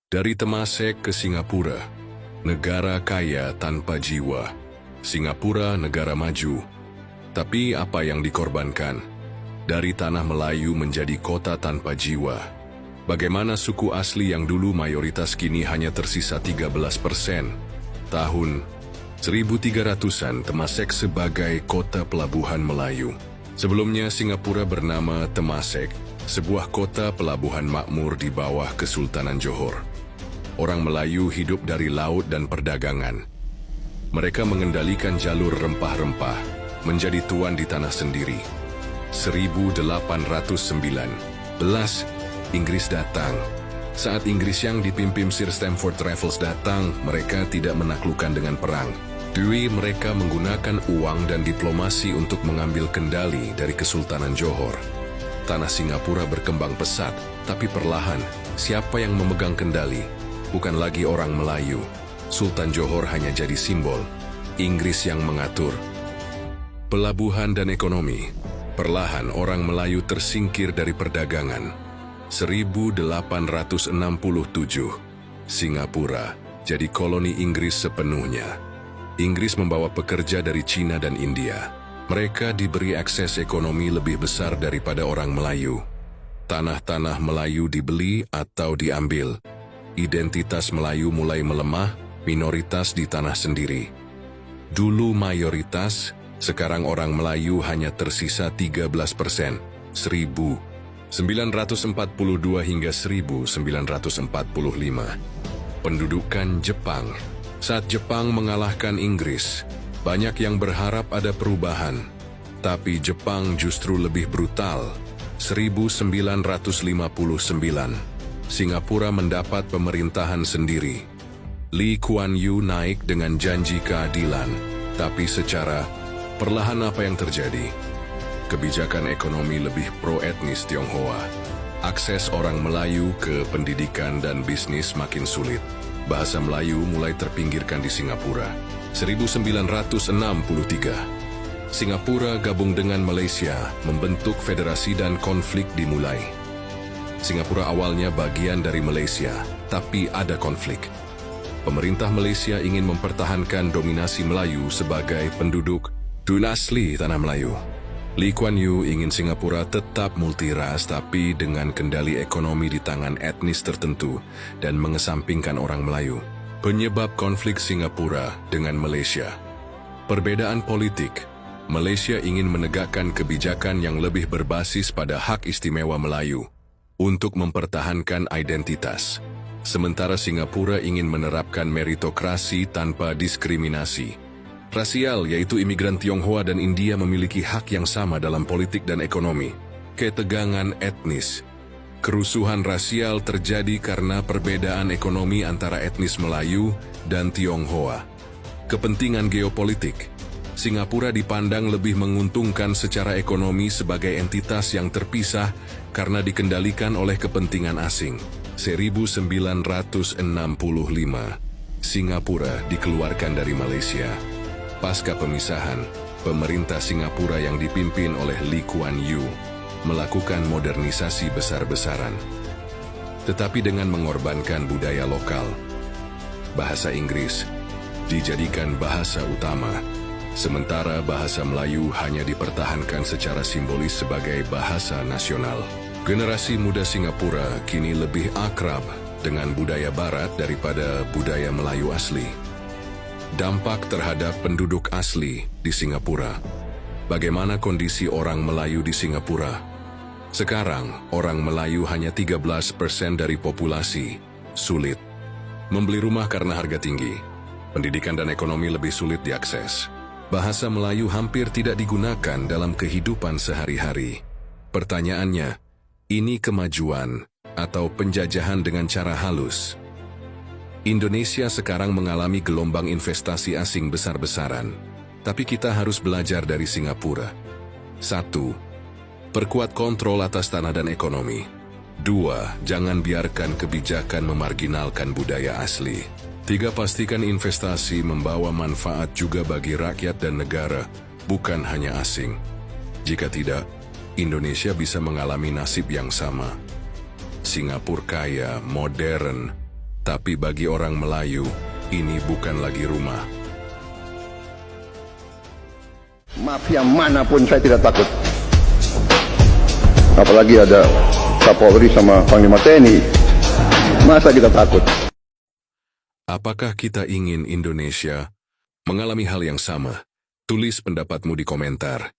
Dari Temasek ke Singapura, negara kaya tanpa jiwa. Singapura negara maju. Tapi apa yang dikorbankan? Dari tanah Melayu menjadi kota tanpa jiwa. Bagaimana suku asli yang dulu mayoritas kini hanya tersisa 13%? Tahun 1300-an Temasek sebagai kota pelabuhan Melayu. Sebelumnya Singapura bernama Temasek, sebuah kota pelabuhan makmur di bawah Kesultanan Johor. Orang Melayu hidup dari laut dan perdagangan. Mereka mengendalikan jalur rempah-rempah, menjadi tuan di tanah sendiri. 1819, Inggris datang. Saat Inggris yang dipimpin Sir Stamford Raffles datang, mereka tidak menaklukkan dengan perang. Mereka menggunakan uang dan diplomasi untuk mengambil kendali dari Kesultanan Johor. Tanah Singapura berkembang pesat, tapi perlahan, siapa yang memegang kendali? Bukan lagi orang Melayu. Sultan Johor hanya jadi simbol. Inggris yang mengatur. Pelabuhan dan ekonomi. Perlahan orang Melayu tersingkir dari perdagangan. 1867, Singapura jadi koloni Inggris sepenuhnya. Inggris membawa pekerja dari Cina dan India. Mereka diberi akses ekonomi lebih besar daripada orang Melayu. Tanah-tanah Melayu dibeli atau diambil. Identitas Melayu mulai melemah, minoritas di tanah sendiri. Dulu mayoritas, sekarang orang Melayu hanya tersisa 13%. 1942 hingga 1945. Pendudukan Jepang. Saat Jepang mengalahkan Inggris, banyak yang berharap ada perubahan. Tapi Jepang justru lebih brutal. 1959, Singapura mendapat pemerintahan sendiri. Lee Kuan Yew naik dengan janji keadilan. Tapi secara perlahan apa yang terjadi? Kebijakan ekonomi lebih pro-etnis Tionghoa. Akses orang Melayu ke pendidikan dan bisnis makin sulit. Bahasa Melayu mulai terpinggirkan di Singapura. 1963, Singapura gabung dengan Malaysia, membentuk federasi dan konflik dimulai. Singapura awalnya bagian dari Malaysia, tapi ada konflik. Pemerintah Malaysia ingin mempertahankan dominasi Melayu sebagai penduduk dun asli tanah Melayu. Lee Kuan Yew ingin Singapura tetap multiras tapi dengan kendali ekonomi di tangan etnis tertentu dan mengesampingkan orang Melayu. Penyebab konflik Singapura dengan Malaysia. Perbedaan politik. Malaysia ingin menegakkan kebijakan yang lebih berbasis pada hak istimewa Melayu untuk mempertahankan identitas. Sementara Singapura ingin menerapkan meritokrasi tanpa diskriminasi. Rasial, yaitu imigran Tionghoa dan India memiliki hak yang sama dalam politik dan ekonomi. Ketegangan etnis. Kerusuhan rasial terjadi karena perbedaan ekonomi antara etnis Melayu dan Tionghoa. Kepentingan geopolitik. Singapura dipandang lebih menguntungkan secara ekonomi sebagai entitas yang terpisah karena dikendalikan oleh kepentingan asing. 1965, Singapura dikeluarkan dari Malaysia. Pasca pemisahan, pemerintah Singapura yang dipimpin oleh Lee Kuan Yew melakukan modernisasi besar-besaran. Tetapi dengan mengorbankan budaya lokal. Bahasa Inggris dijadikan bahasa utama, sementara bahasa Melayu hanya dipertahankan secara simbolis sebagai bahasa nasional. Generasi muda Singapura kini lebih akrab dengan budaya Barat daripada budaya Melayu asli. Dampak terhadap penduduk asli di Singapura. Bagaimana kondisi orang Melayu di Singapura? Sekarang, orang Melayu hanya 13% dari populasi. Sulit. Membeli rumah karena harga tinggi. Pendidikan dan ekonomi lebih sulit diakses. Bahasa Melayu hampir tidak digunakan dalam kehidupan sehari-hari. Pertanyaannya, ini kemajuan atau penjajahan dengan cara halus? Indonesia sekarang mengalami gelombang investasi asing besar-besaran, tapi kita harus belajar dari Singapura. 1. Perkuat kontrol atas tanah dan ekonomi. 2. Jangan biarkan kebijakan memarginalkan budaya asli. 3. Pastikan investasi membawa manfaat juga bagi rakyat dan negara, bukan hanya asing. Jika tidak, Indonesia bisa mengalami nasib yang sama. Singapura kaya, modern, Tapi bagi orang Melayu, ini bukan lagi rumah. Mafia manapun saya tidak takut. Apalagi ada Kapolri sama Panglima TNI. Masa kita takut? Apakah kita ingin Indonesia mengalami hal yang sama? Tulis pendapatmu di komentar.